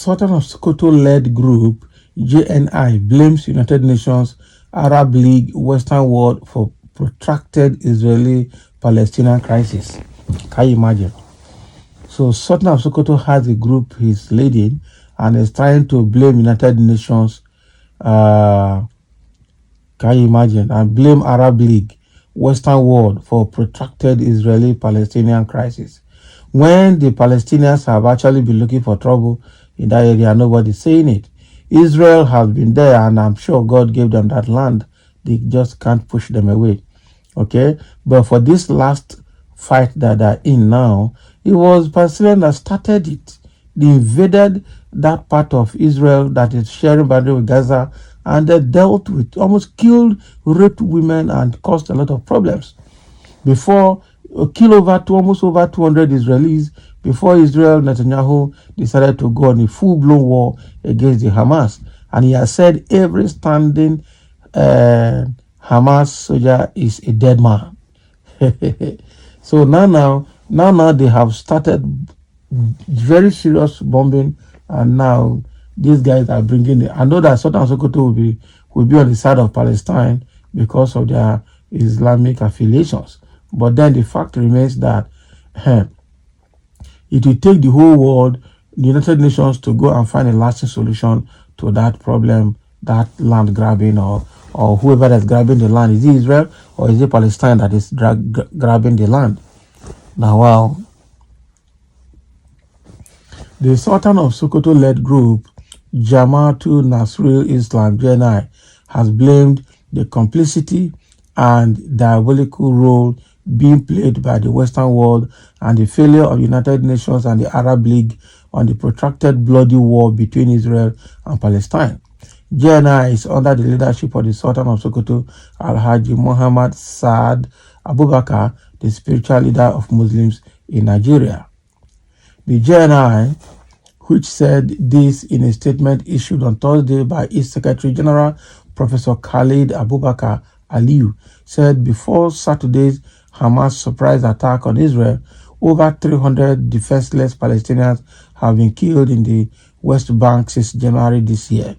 Sultan of Sokoto-led group JNI blames United Nations, Arab League, Western world for protracted Israeli-Palestinian crisis. Can you imagine? So Sultan of Sokoto has a group he's leading and is trying to blame United Nations, can you imagine, and blame Arab League, Western world for protracted Israeli-Palestinian crisis. When the Palestinians have actually been looking for trouble in that area, nobody's saying it. Israel has been there, and I'm sure God gave them that land. They just can't push them away. Okay? But for this last fight that they're in now, it was Palestinians that started it. They invaded that part of Israel that is sharing boundary with Gaza, and they dealt with, almost killed, raped women, and caused a lot of problems. Before, killed almost over 200 Israelis before Israel Netanyahu decided to go on a full-blown war against the Hamas. And he has said every standing Hamas soldier is a dead man. So now they have started very serious bombing, and now these guys are bringing it. I know that Sultan Sokoto will be on the side of Palestine because of their Islamic affiliations. But then the fact remains that it will take the whole world, the United Nations, to go and find a lasting solution to that problem, that land grabbing, or whoever that's grabbing the land. Is it Israel or is it Palestine that is grabbing the land? Now, wow. The Sultan of Sokoto-led group, Jamaatul Nasrul Islam, JNI, has blamed the complicity and diabolical role being played by the Western world and the failure of United Nations and the Arab League on the protracted bloody war between Israel and Palestine. JNI is under the leadership of the Sultan of Sokoto, Alhaji Muhammad Saad Abubakar, the spiritual leader of Muslims in Nigeria. The JNI, which said this in a statement issued on Thursday by its Secretary General, Professor Khalid Abubakar Aliyu, said before Saturday's Hamas surprise attack on Israel, over 300 defenseless Palestinians have been killed in the West Bank since January this year.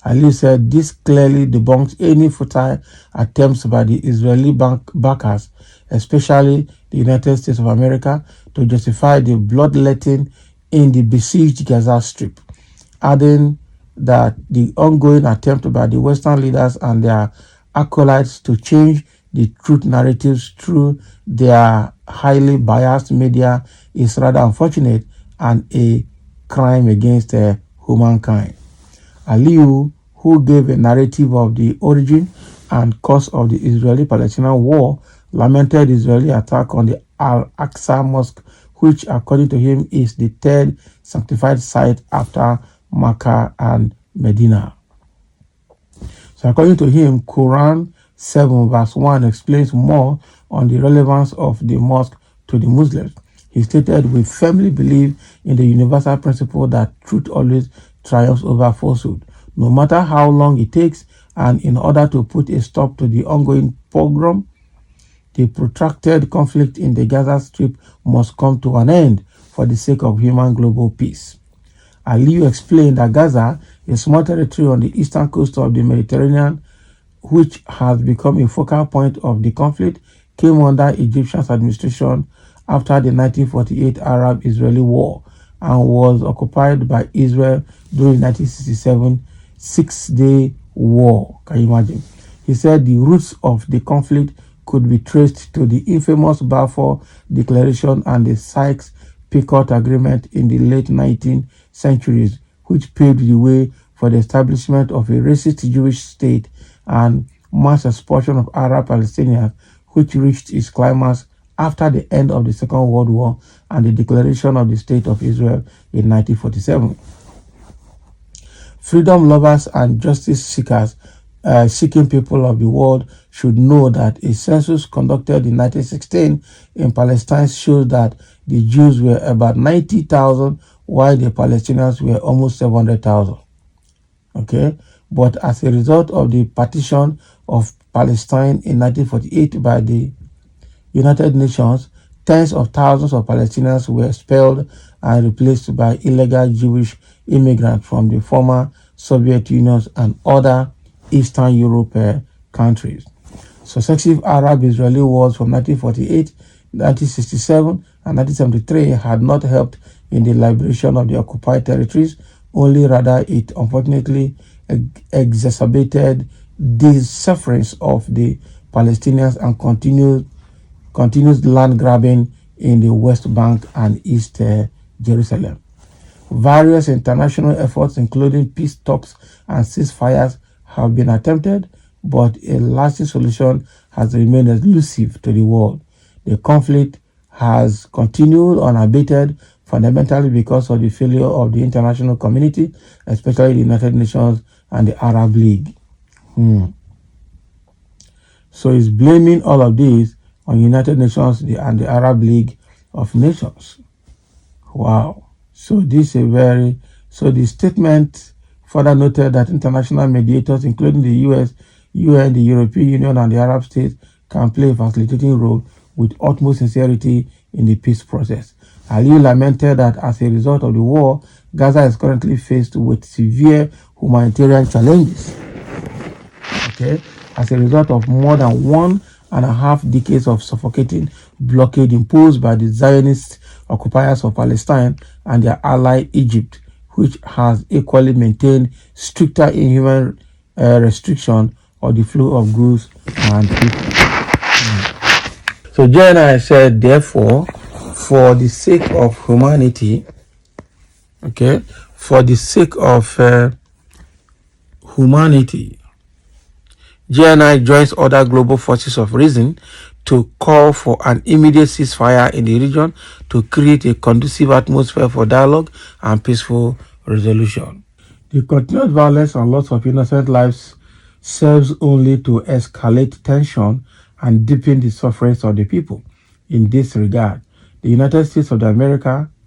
Aliyu said this clearly debunks any futile attempts by the Israeli backers, especially the United States of America, to justify the bloodletting in the besieged Gaza Strip, adding that the ongoing attempt by the Western leaders and their acolytes to change the truth narratives through their highly biased media is rather unfortunate and a crime against humankind. Aliyu, who gave a narrative of the origin and cause of the Israeli-Palestinian war, lamented the Israeli attack on the Al-Aqsa Mosque, which according to him is the third sanctified site after Mecca and Medina. So according to him, Quran 7 verse 1 explains more on the relevance of the mosque to the Muslims. He stated, "We firmly believe in the universal principle that truth always triumphs over falsehood, no matter how long it takes, and in order to put a stop to the ongoing pogrom, the protracted conflict in the Gaza Strip must come to an end for the sake of human global peace." Aliyu explained that Gaza, a small territory on the eastern coast of the Mediterranean, which has become a focal point of the conflict, came under Egyptian administration after the 1948 Arab-Israeli War and was occupied by Israel during the 1967 Six-Day War. Can you imagine? He said the roots of the conflict could be traced to the infamous Balfour Declaration and the Sykes-Picot Agreement in the late 19th centuries, which paved the way for the establishment of a racist Jewish state and mass expulsion of Arab Palestinians, which reached its climax after the end of the Second World War and the declaration of the State of Israel in 1947. Freedom lovers and justice seekers seeking people of the world should know that a census conducted in 1916 in Palestine shows that the Jews were about 90,000 while the Palestinians were almost 700,000. Okay, but as a result of the partition of Palestine in 1948 by the United Nations, tens of thousands of Palestinians were expelled and replaced by illegal Jewish immigrants from the former Soviet Union and other Eastern Europe countries. Successive Arab-Israeli wars from 1948, 1967, and 1973 had not helped in the liberation of the occupied territories, only rather it unfortunately exacerbated the sufferings of the Palestinians and continues land grabbing in the West Bank and East Jerusalem. Various international efforts, including peace talks and ceasefires, have been attempted, but a lasting solution has remained elusive to the world. The conflict has continued unabated, fundamentally because of the failure of the international community, especially the United Nations and the Arab League. So he's blaming all of this on United Nations and the Arab League of Nations. Wow. So the statement further noted that international mediators, including the US, UN, the European Union, and the Arab states, can play a facilitating role with utmost sincerity in the peace process. Ali lamented that as a result of the war, Gaza is currently faced with severe humanitarian challenges. Okay, as a result of more than 1.5 decades of suffocating blockade imposed by the Zionist occupiers of Palestine and their ally Egypt, which has equally maintained stricter inhuman restriction of the flow of goods and people. So Jenna said, therefore, for the sake of humanity, okay, for the sake of humanity, GNI joins other global forces of reason to call for an immediate ceasefire in the region to create a conducive atmosphere for dialogue and peaceful resolution. The continued violence and loss of innocent lives serves only to escalate tension and deepen the sufferings of the people. In this regard, the United States of America,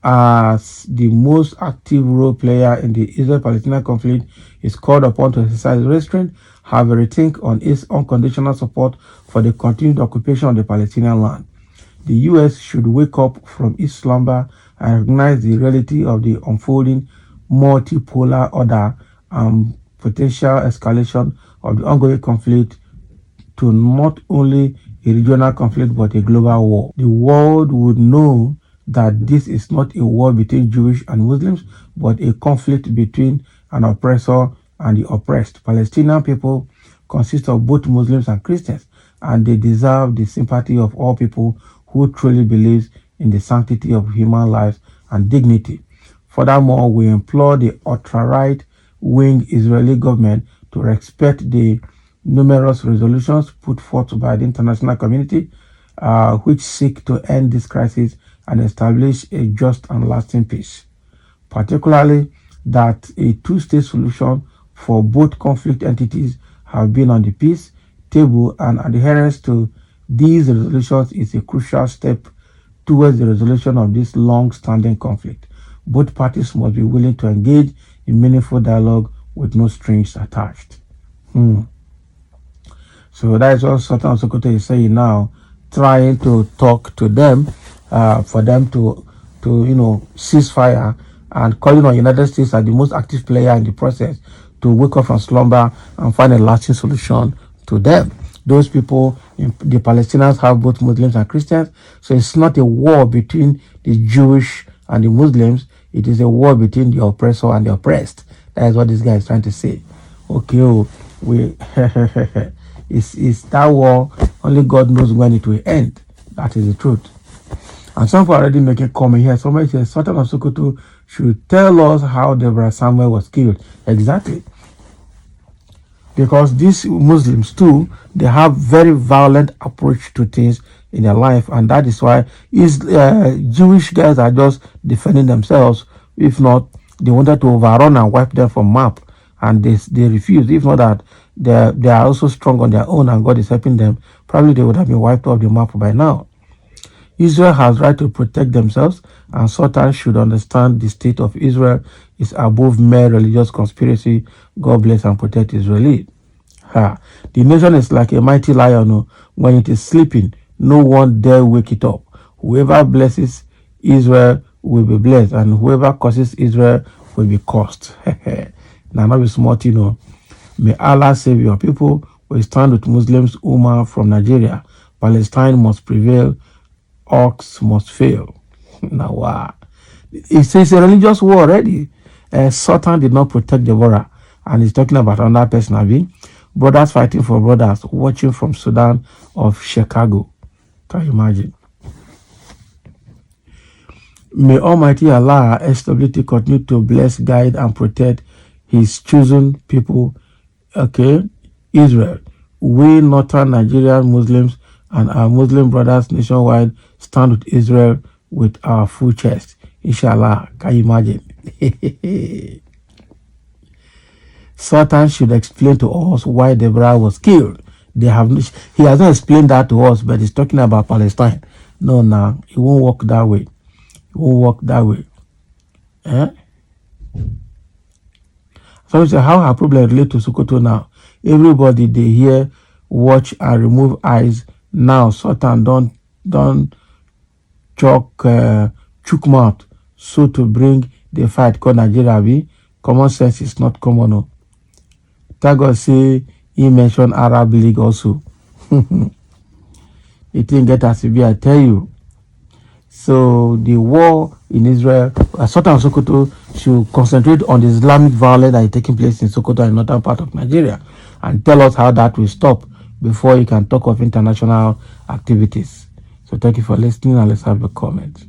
as the most active role player in the Israel-Palestinian conflict, is called upon to exercise restraint, have a rethink on its unconditional support for the continued occupation of the Palestinian land. The U.S. should wake up from its slumber and recognize the reality of the unfolding multipolar order and potential escalation of the ongoing conflict to not only a regional conflict but a global war. The world would know that this is not a war between Jewish and Muslims, but a conflict between an oppressor and the oppressed. Palestinian people consist of both Muslims and Christians, and they deserve the sympathy of all people who truly believe in the sanctity of human life and dignity. Furthermore, we implore the ultra-right-wing Israeli government to respect the numerous resolutions put forth by the international community, which seek to end this crisis and establish a just and lasting peace, particularly that a two-state solution for both conflict entities have been on the peace table, and adherence to these resolutions is a crucial step towards the resolution of this long-standing conflict. Both parties must be willing to engage in meaningful dialogue with no strings attached. So that is what Sultan Sokoto is saying now, trying to talk to them for them to cease fire, and calling on United States as the most active player in the process to wake up from slumber and find a lasting solution to them. Those people, the Palestinians, have both Muslims and Christians, so it's not a war between the Jewish and the Muslims. It is a war between the oppressor and the oppressed. That is what this guy is trying to say. Okay, it's that war. Only God knows when it will end. That is the truth. And some people are already making comment here. Somebody says Sultan of Sokoto should tell us how Deborah Samuel was killed. Exactly. Because these Muslims too, they have very violent approach to things in their life, and that is why Jewish guys are just defending themselves. If not, they wanted to overrun and wipe them from map, and they refused. If not that they are also strong on their own and God is helping them, probably they would have been wiped off the map by now. Israel has right to protect themselves, and Sultan should understand the state of Israel is above mere religious conspiracy. God bless and protect Israel. The nation is like a mighty lion. When it is sleeping, no one dare wake it up. Whoever blesses Israel will be blessed, and whoever curses Israel will be cursed. Now, not be smart, you know. May Allah save your people. We stand with Muslims, Ummah from Nigeria. Palestine must prevail. Ox must fail. Now, wow. It's a religious war already. Sultan did not protect Deborah, and he's talking about another person, Abi. Brothers fighting for brothers, watching from Sudan of Chicago. Can you imagine? May Almighty Allah SWT continue to bless, guide, and protect His chosen people, okay, Israel. We northern Nigerian Muslims and our Muslim brothers nationwide stand with Israel with our full chest. Inshallah, can you imagine? Sultan should explain to us why Deborah was killed. He has not explained that to us, but he's talking about Palestine. No, it won't work that way. It won't work that way. So we say, how our problem relate to Sokoto now? Everybody they hear, watch, and remove eyes. Now Sultan don't chook mouth. So to bring the fight called Nigeria be common sense is not common. No. Thank God say he mentioned Arab League also. It didn't get as to be, I tell you. So the war in Israel, Sultan of Sokoto should concentrate on the Islamic violence that is taking place in Sokoto and northern part of Nigeria, and tell us how that will stop before you can talk of international activities. So thank you for listening, and let's have a comment.